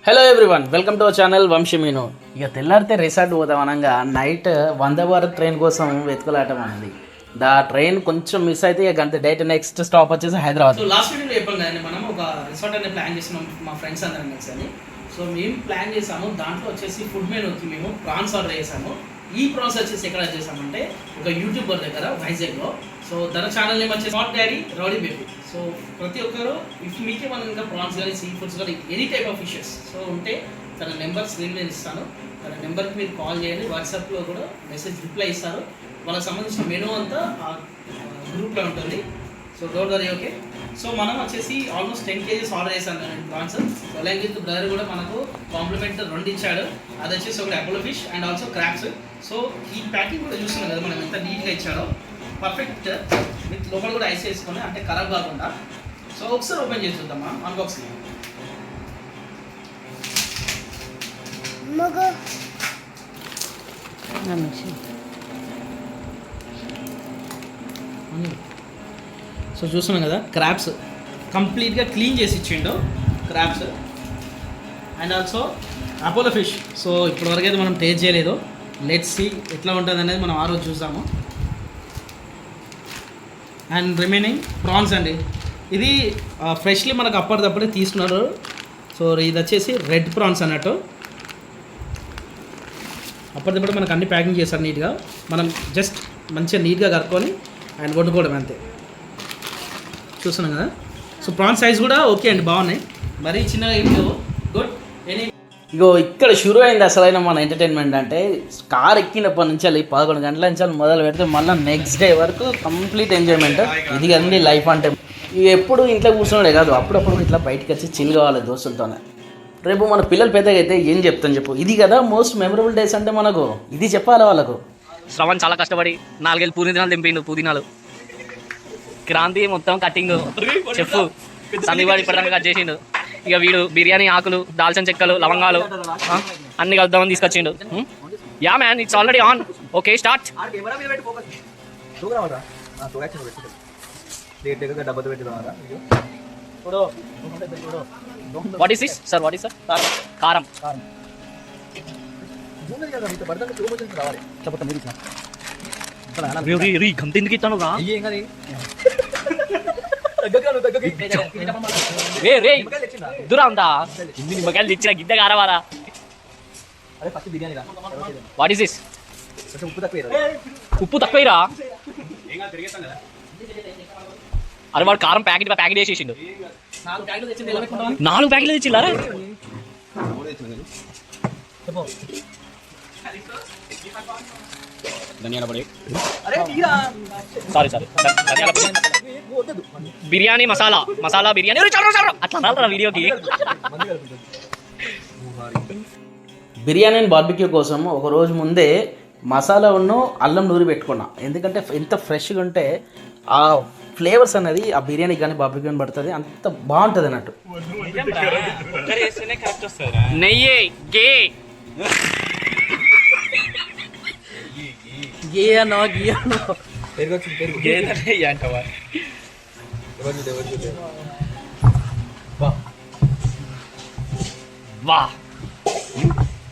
Hello everyone, welcome to our channel Vamshi Meenu. ఇక తెల్లారితే resort పోదాం అనగా నైట్ వందే భారత్ ట్రైన్ కోసం వెతుకులాటం అనేది. దా ట్రైన్ కొంచెం మిస్ అయితే ఇక గంట డైరెక్ట్ నెక్స్ట్ స్టాప్ వచ్చేసి హైదరాబాద్. సో లాస్ట్ వీడియోలో చెప్పాం కదండి, మనం ఒక రిసార్ట్ అనేది ప్లాన్ చేసినాం మా ఫ్రెండ్స్ అందరం కలిసి అని. సో మేము ప్లాన్ చేసాము, దాంట్లో వచ్చేసి ఫుడ్ మెనూకి మేము ప్రాన్స్ ఆర్డర్ చేసాము. ఈ ప్రాన్స్ వచ్చేసి ఎక్కడ చేసామంటే ఒక యూట్యూబర్ దగ్గర వైజాగ్లో. సో తన ఛానల్ నేమ్ వచ్చేసి not daddy rowdy baby. So ప్రతి ఒక్కరు ఇఫ్ మీకే మనం ఇంకా ప్రాన్స్ కానీ సీ ఫుడ్స్ కానీ any type of fishes so ఉంటే తన నెంబర్ స్క్రీన్ మీద ఇస్తాను. తన నెంబర్కి మీరు కాల్ చేయండి, వాట్సాప్లో కూడా మెసేజ్ రిప్లై ఇస్తారు. వాళ్ళకి సంబంధించిన మెనూ అంతా ఆ గ్రూప్లో ఉంటుంది. So don't worry, okay. So మనం వచ్చేసి ఆల్మోస్ట్ 10 kgs ఆర్డర్ చేశాను నేను ప్రాన్స్. సో అలాగే విత్ బ్రదర్ కూడా మనకు కాంప్లిమెంట్ 2 ఇచ్చాడు. అది వచ్చేసి ఒకటి Apollo fish and also crabs. So ఈ ప్యాకింగ్ కూడా చూస్తున్నాం కదా మనం ఎంత నీట్గా ఇచ్చాడో, పర్ఫెక్ట్ విత్ లోపల కూడా ఐస్ వేసుకొని అంటే ఖరాబ్ కాకుండా. సో ఒకసారి ఓపెన్ చేసి చూద్దామా అన్బాక్సింగ్. సో చూస్తున్నాం కదా క్రాబ్స్ కంప్లీట్గా క్లీన్ చేసి ఇచ్చిండు crabs and also Apollo fish. So ఇప్పటివరకు అయితే మనం టేస్ట్ చేయలేదు. లెట్స్ సీ ఎట్లా ఉంటుంది అనేది మనం ఆ రోజు చూసాము. అండ్ రిమైనింగ్ ప్రాన్స్ అండి, ఇది ఫ్రెష్లీ మనకు అప్పటిదప్పుడే తీసుకున్నారు. సో ఇది వచ్చేసి రెడ్ ప్రాన్స్ అన్నట్టు, అప్పటిదప్పుడు మనకు అన్ని ప్యాకింగ్ చేస్తారు నీట్గా. మనం జస్ట్ మంచిగా నీట్గా కలుపుకొని అండ్ వండుకోవడం అంతే. చూస్తున్నాం కదా. సో ప్రాన్స్ సైజ్ కూడా ఓకే అండి, బాగున్నాయి, మరీ చిన్నగా ఏం లేవు. గుడ్. ఇగో ఇక్కడ షురూ అయింది అసలైన మన ఎంటర్టైన్మెంట్. అంటే కార్ ఎక్కినప్పటి నుంచి 11 గంటల నుంచి మొదలు పెడితే మళ్ళీ నెక్స్ట్ డే వరకు కంప్లీట్ ఎంజాయ్మెంట్. ఇది అండి లైఫ్ అంటే. ఇవి ఎప్పుడు ఇంట్లో కూర్చున్నాడే కాదు, అప్పుడప్పుడు ఇట్లా బయటకు వచ్చి చిల్ కావాలి దోస్తులతోనే. రేపు మన పిల్లలు పెద్దగా అయితే ఏం చెప్తాను చెప్పు. ఇది కదా మోస్ట్ మెమరబుల్ డేస్ అంటే మనకు, ఇది చెప్పాలి వాళ్ళకు. శ్రవణ్ చాలా కష్టపడి 4 ఏళ్ళు పుదీనాలు తెంపిండు. పుదీనాలు క్రాంతి మొత్తం కట్టింగ్ చెఫ్ సందీపాడి ఇప్పటిదాకా కట్ చేసిండు. ఇక వీడు బిర్యానీ ఆకులు, దాల్చిన చెక్కలు, లవంగాలు అన్ని కలుద్దామని తీసుకొచ్చిండు. Yeah man, it's already on. Okay, start. What is this sir? What is sir? కారం. గంత ఎందుకు ఇస్తాను రా? దురా ఉందా? ఇన్ని నిమ్మకాయలు తెచ్చిన గిద్ద కారవారా? What is this? ఉప్పు తక్కువరా? అరే వాడు కారం ప్యాకెట్ వేసేసిండు. 4 ప్యాకెట్లు తెచ్చిల్లారా? ధనియాల పొడి, సారీ ధనియాల పొడి, బిర్యానీ మసాలా బిర్యానీ అట్లా అనాలరా వీడియోకి. బిర్యానీ బార్బిక్యూ కోసం ఒక రోజు ముందే మసాలా ఉన్ను అల్లం నూరి పెట్టుకున్నా. ఎందుకంటే ఎంత ఫ్రెష్గా ఉంటే ఆ ఫ్లేవర్స్ అనేది ఆ బిర్యానీ కానీ బార్బిక్యూ పడుతుంది, అంత బాగుంటుంది అన్నట్టు. నెయ్యి గే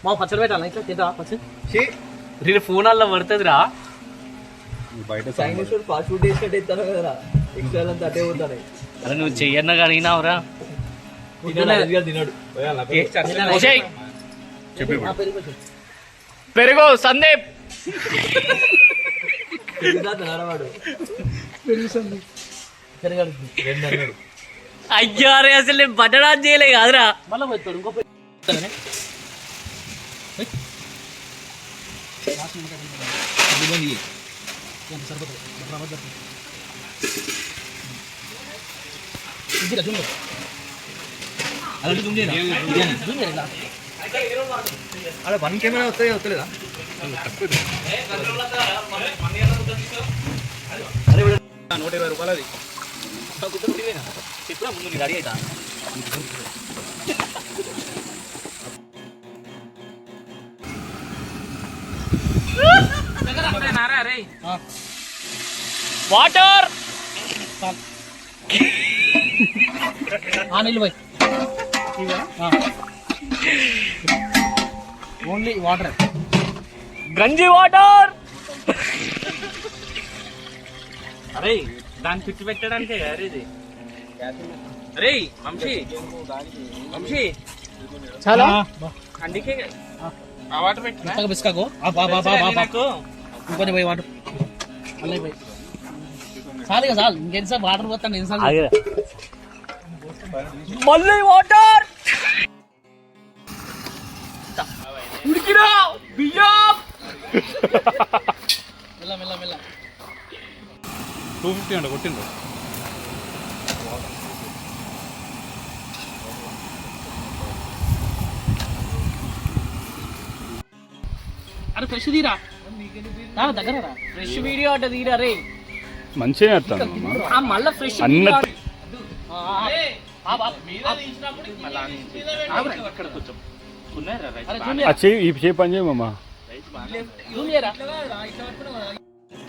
మా పచ్చడి పెట్టాలి ఇట్లా తింటా పచ్చడి. ఫోన్ అలా పడుతుందిరా. అరే నువ్వు చెయ్యన్న కడిగినావురా. పెరుగు సందీప్. అయ్యారే అసలు నేను బట్టడా చేయలే కాదురా. మళ్ళీ పోతాడు ఇంకో అదే 1 కెమెరా వస్తాయి వస్తలేదా? అరే 120 రూపాయలు అది ఇప్పుడు ముందు రెడీ అవుతా. వాటర్ నీళ్ళు పోయి ఓన్లీ వాటర్. గంజి వాటర్. అరే దాన్ని పిచ్చి పెట్టడానికే అరే ఇది. అరే వంశీ చాలా అందుకే ఆ వాటర్ పెట్టినా బిస్కాకో ఇంకొంచెం పోయి వాటర్ మళ్ళీ పోయి చాలు ఇక చాలు ఇంకెన్నిసార్లు వాటర్ పోతాను ఎన్నిసార్లు మళ్ళీ వాటర్ ఉడికిరా బియ్యం. మెల్ల మెల్ల మెల్ల 250 అంట కొట్టిండ్రు. అరే ఫ్రెష్ తీరా దగ్గర రా ఫ్రెష్ వీడియో అట తీరా రే. మంచిగా చేస్తాను మళ్ళా ఫ్రెష్ అన్న ఈ చేయి పని చేయమమ్మా.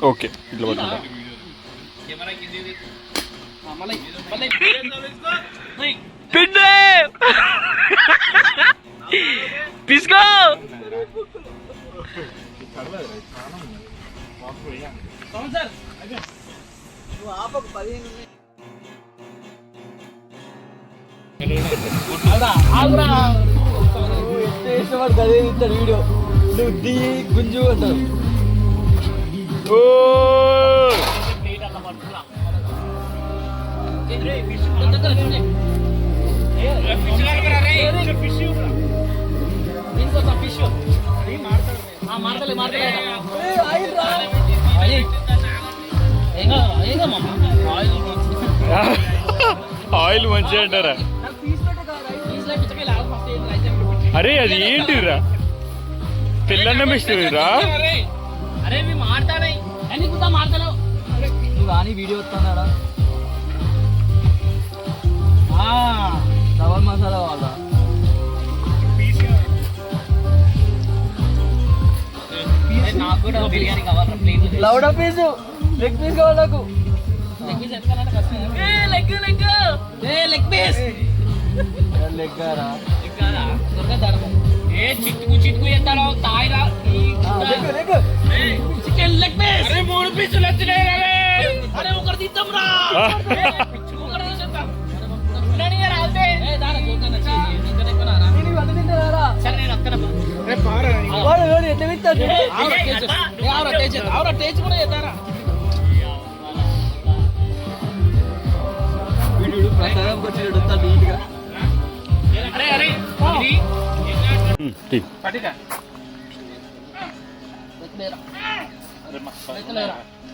ఓకే ఇట్లా పట్టుకుంటా. పిండే పిసుకో. వీడియో గుంజు అంటారు. ఆయిల్ మంచిగా అంటారా? అరే అది ఏంటిరా? తెల్లన్నం ఇస్తుందిరా. అరే మాడతానే మాడతాను కానీ వీడియో వస్తున్నాడా డబల్ మసాలా వాళ్ళ నాకు కూడా బిర్యానీ కావాలి ప్లేట్. లౌడా పీసు లెగ్ పీస్ కావాలి నాకు. లెగ్ పీస్ లెగ్ గారా ఏ చిట్టుకు చిట్టుకు ఎత్తాడో తాయిరా చికెన్ లెగ్ పీస్. అరే 3 పీసులు వచ్చినాయి. అరే ఒకటి తీద్దాం రా. సరే నేను అక్కడ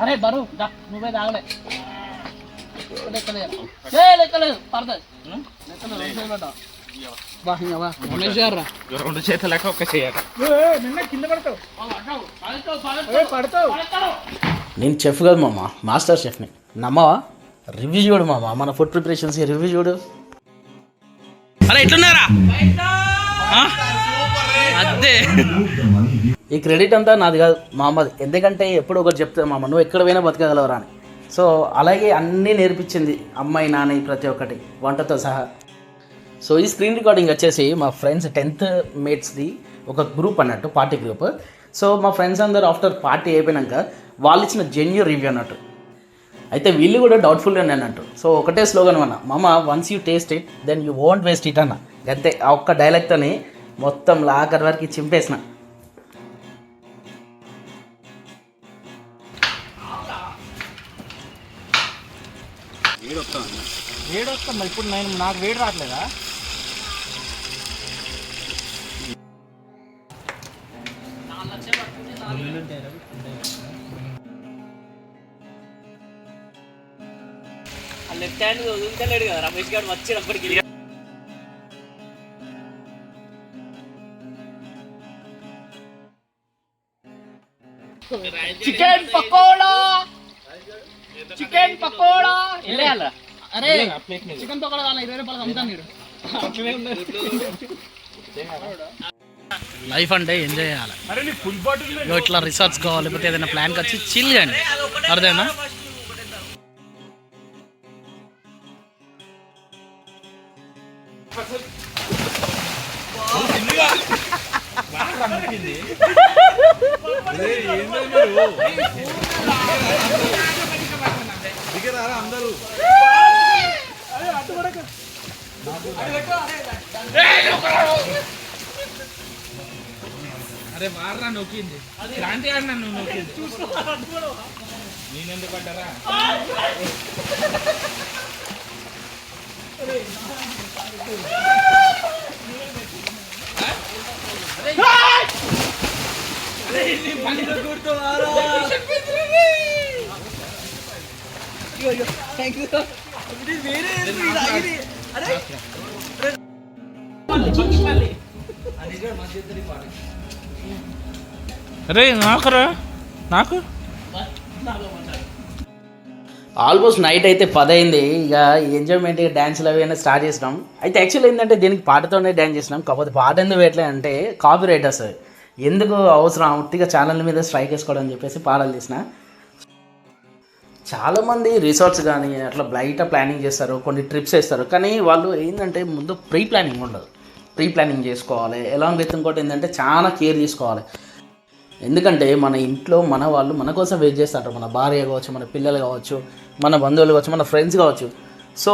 అరే బరు నువ్వే తాగలే లెక్కలేదు పడతాయి రెండు చేతులు లెక్క ఒక్క చేయాలి. నేను చెఫ్ కాదు మామ, మాస్టర్ షెఫ్ని. నమ్మవా? రివ్యూ చూడు మామ, మన ఫుడ్ ప్రిపరేషన్స్ రివ్యూ చూడు. అరే ఎట్లున్నారా అదే. ఈ క్రెడిట్ అంతా నాది కాదు మా అమ్మది. ఎందుకంటే ఎప్పుడు ఒకటి చెప్తుంది మామ, నువ్వు ఎక్కడ పోయినా బతకగలవరా అని. సో అలాగే అన్నీ నేర్పించింది అమ్మాయి నాన్న ప్రతి ఒక్కటి వంటతో సహా. సో ఈ స్క్రీన్ రికార్డింగ్ వచ్చేసి మా ఫ్రెండ్స్ 10th మేట్స్ది ఒక గ్రూప్ అన్నట్టు, పార్టీ గ్రూప్. సో మా ఫ్రెండ్స్ అందరూ ఆఫ్టర్ పార్టీ అయిపోయినాక వాళ్ళు ఇచ్చిన జెన్యూన్ రివ్యూ అన్నట్టు. అయితే వీళ్ళు కూడా డౌట్ఫుల్గానే అన్నట్టు. సో ఒకటే స్లోగన్ అన్న, మామ once you taste it then you won't waste it అన్న. అంతే, ఆ ఒక్క డైలాగ్తోని మొత్తం లాకర్ వరకు చింపేసిన. వేడి వస్తాం ఇప్పుడు నాకు వేడి రావట్లేదా? లెఫ్ట్ హ్యాండ్ వదులుతలేడు కదా రమేష్ గారు వచ్చినప్పటికి. చికెన్ పకోడా వెళ్ళేయాలా? అరే చికెన్ పకోడా కావాలి, 20 రూపాయలు అమ్ముతాను మీరు. లైఫ్ అంటే ఎంజాయ్ చేయాలి. ఇట్లా రిసార్ట్స్ కావాలి, లేకపోతే ఏదైనా ప్లాన్కి వచ్చి చిల్ చేయండి. అర్థమైనా? అరే వారా నొక్కింది క్రాంతి గారు నన్ను నొక్కింది నేనెందుకు పడ్డారా అరే నాకురా నాకు ఆల్మోస్ట్ నైట్ అయితే 10 అయింది. ఇక ఎంజాయ్మెంట్ డ్యాన్స్లు అవి అయినా స్టార్ట్ చేసినాం. అయితే యాక్చువల్లీ ఏంటంటే దీనికి పాటతోనే డ్యాన్స్ చేసినాం. కాకపోతే పాట ఎందుకు పెట్టలే అంటే కాపీ రైట్ వస్తుంది, ఎందుకు అవసరం ఉట్టిగా ఛానల్ మీద స్ట్రైక్ వేసుకోవడం అని చెప్పేసి పాటలు తీసిన. చాలామంది రిసార్ట్స్ కానీ అట్లా బయట ప్లానింగ్ చేస్తారు, కొన్ని ట్రిప్స్ వేస్తారు. కానీ వాళ్ళు ఏంటంటే ముందు ప్రీ ప్లానింగ్ ఉండదు. ప్రీ ప్లానింగ్ చేసుకోవాలి. ఎలాంగ్ విత్ ఇంకోటి ఏంటంటే చాలా కేర్ తీసుకోవాలి. ఎందుకంటే మన ఇంట్లో మన వాళ్ళు మన కోసం వెయిట్ చేస్తారు. మన భార్య కావచ్చు, మన పిల్లలు కావచ్చు, మన బంధువులు కావచ్చు, మన ఫ్రెండ్స్ కావచ్చు. సో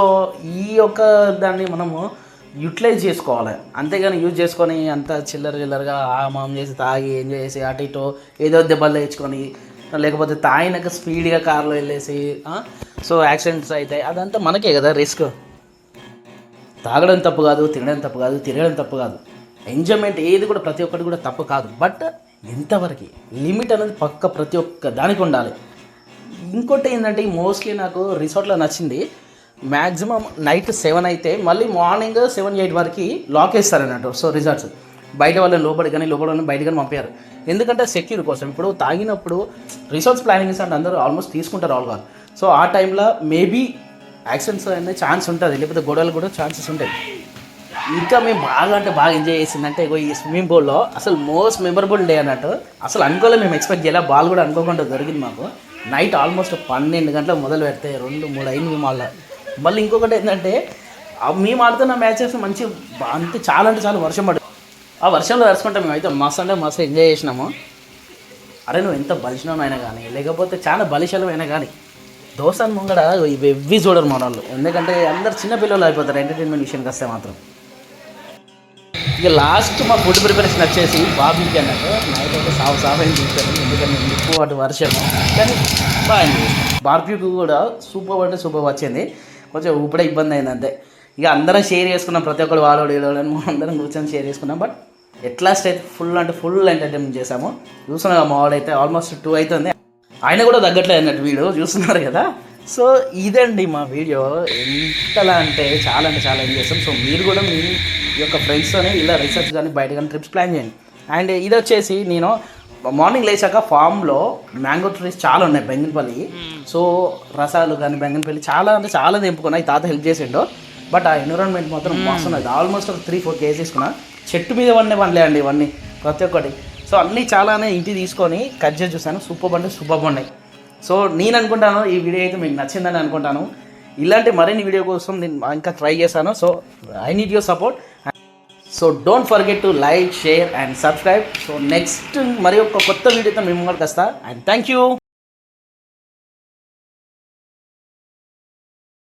ఈ యొక్క దాన్ని మనము యూటిలైజ్ చేసుకోవాలి. అంతేగాని యూజ్ చేసుకొని అంత చిల్లరగా మామూలు చేసి తాగి ఎంజాయ్ చేసి అటు ఇటు ఏదో దెబ్బలు తెచ్చుకొని, లేకపోతే తాగినాక స్పీడ్గా కార్లో వెళ్ళేసి సో యాక్సిడెంట్స్ అవుతాయి. అదంతా మనకే కదా రిస్క్. తాగడం తప్పు కాదు, తినడం తప్పు కాదు, తిరగడం తప్పు కాదు. ఎంజాయ్మెంట్ ఏది కూడా ప్రతి ఒక్కటి కూడా తప్పు కాదు. బట్ ఎంతవరకు లిమిట్ అనేది పక్క ప్రతి ఒక్క దానికి ఉండాలి. ఇంకోటి ఏంటంటే మోస్ట్లీ నాకు రిసార్ట్లో నచ్చింది, మ్యాక్సిమం నైట్ 7 అయితే మళ్ళీ మార్నింగ్ 7-8 వరకు లాక్ వేస్తారు అన్నట్టు. సో రిసార్ట్స్ బయట వాళ్ళని లోపలికి కానీ లోపల వాళ్ళని బయట కానీ పంపారు. ఎందుకంటే సెక్యూర్ కోసం. ఇప్పుడు తాగినప్పుడు రిసార్ట్స్ ప్లానింగ్ అంటే అందరూ ఆల్మోస్ట్ తీసుకుంటారు ఆల్ కాదు. సో ఆ టైంలో మేబీ యాక్సిడెంట్స్ అనే ఛాన్స్ ఉంటుంది, లేకపోతే గొడవలు కూడా ఛాన్సెస్ ఉంటాయి. ఇంకా మేము బాగా అంటే బాగా ఎంజాయ్ చేసిందంటే ఈ స్విమ్మింగ్ పూల్లో అసలు మోస్ట్ మెమరబుల్ డే అన్నట్టు. అసలు అనుకోలే, మేము ఎక్స్పెక్ట్ చేయాలి. బాల్ కూడా అనుకోకుండా దొరికింది మాకు. నైట్ ఆల్మోస్ట్ 12 గంటలకు మొదలు పెడితే 2-3 అయింది మేము ఆడ. మళ్ళీ ఇంకొకటి ఏంటంటే మేము ఆడుతున్న మ్యాచెస్ మంచి అంటే చాలా వర్షం పడుతుంది. ఆ వర్షంలో తడుచుకుంటాం. మేము అయితే మస్తు ఎంజాయ్ చేసినాము. అరే నువ్వు ఎంత బలిసినావు అయినా కానీ, లేకపోతే చాలా బలిశాలమైనా కానీ దోస్తాను ముంగడ ఇవి చూడరు మన వాళ్ళు. ఎందుకంటే అందరు చిన్నపిల్లలు అయిపోతారు ఎంటర్టైన్మెంట్ విషయానికి వస్తే మాత్రం. ఇక లాస్ట్ మా ఫుడ్ ప్రిపరేషన్ వచ్చేసి బార్బిక్యూ అన్నట్టు. నైట్ అయితే సాగు ఏం చూస్తాను, ఎందుకంటే ఎక్కువ అటు వర్షం. కానీ బాగా ఎంజాయ్ చేస్తాం. బార్బిక్యూ కూడా సూపర్ అంటే సూపర్ వచ్చింది. కొంచెం ఇప్పుడే ఇబ్బంది అయింది అంతే. ఇక అందరం షేర్ చేసుకున్నాం, ప్రతి ఒక్కరు వాడోడు ఏడోడని అందరం కూర్చొని షేర్ చేసుకున్నాం. బట్ ఎట్లాస్ట్ అయితే ఫుల్ ఎంటర్టైన్మెంట్ చేసాము. చూస్తున్నాం మా వాడైతే ఆల్మోస్ట్ 2 అవుతుంది, ఆయన కూడా తగ్గట్లేదు అన్నట్టు వీడియో చూస్తున్నారు కదా. సో ఇదండి మా వీడియో. ఎంతలా అంటే చాలా ఎంజాయ్ చేస్తాం. సో మీరు కూడా మీ యొక్క ఫ్రెండ్స్తోనే ఇలా రీసెర్చ్ కానీ బయట కానీ ట్రిప్స్ ప్లాన్ చేయండి. అండ్ ఇది వచ్చేసి నేను మార్నింగ్ లేచాక ఫామ్లో మ్యాంగో ట్రీస్ చాలా ఉన్నాయి బెంగన్పల్లి. సో రసాలు కానీ బెంగన్పల్లి చాలా తెంపుకున్నాయి. తాత హెల్ప్ చేసిండు. బట్ ఆ ఎన్విరాన్మెంట్ మాత్రం వస్తున్నది. ఆల్మోస్ట్ ఒక 3-4 కేజీ తీసుకున్నా. చెట్టు మీద పండే అండి ఇవన్నీ ప్రతి ఒక్కటి. సో అన్నీ చాలానే ఇంటికి తీసుకొని కట్ చేసి చూసాను. సూపర్ ఉన్నాయి. సో నేను అనుకుంటాను ఈ వీడియో అయితే మీకు నచ్చిందని అనుకుంటాను. ఇలాంటి మరిన్ని వీడియో కోసం నేను ఇంకా ట్రై చేశాను. So I need your support. So don't forget to like, share and subscribe. So next మరి ఒక కొత్త వీడియోతో మేము ముంగడికి వస్తా. And thank you.